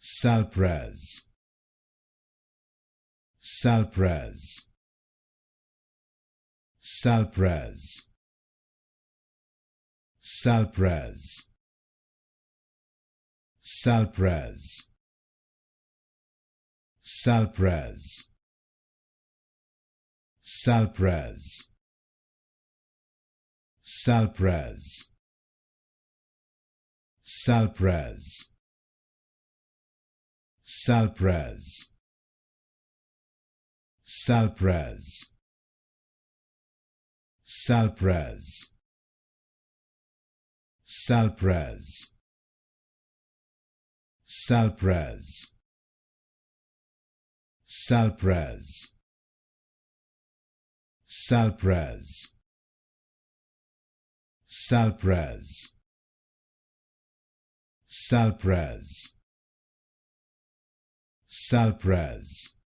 Salpraz, Salpraz, Salpraz, Salpraz, Salpraz, Salpraz, Salpraz, Salpraz, Salpraz, Salpraz, Salpraz, Salpraz, Salpraz, Salpraz, Salpraz, Salpraz, Salpraz, Salpraz, Salpraz,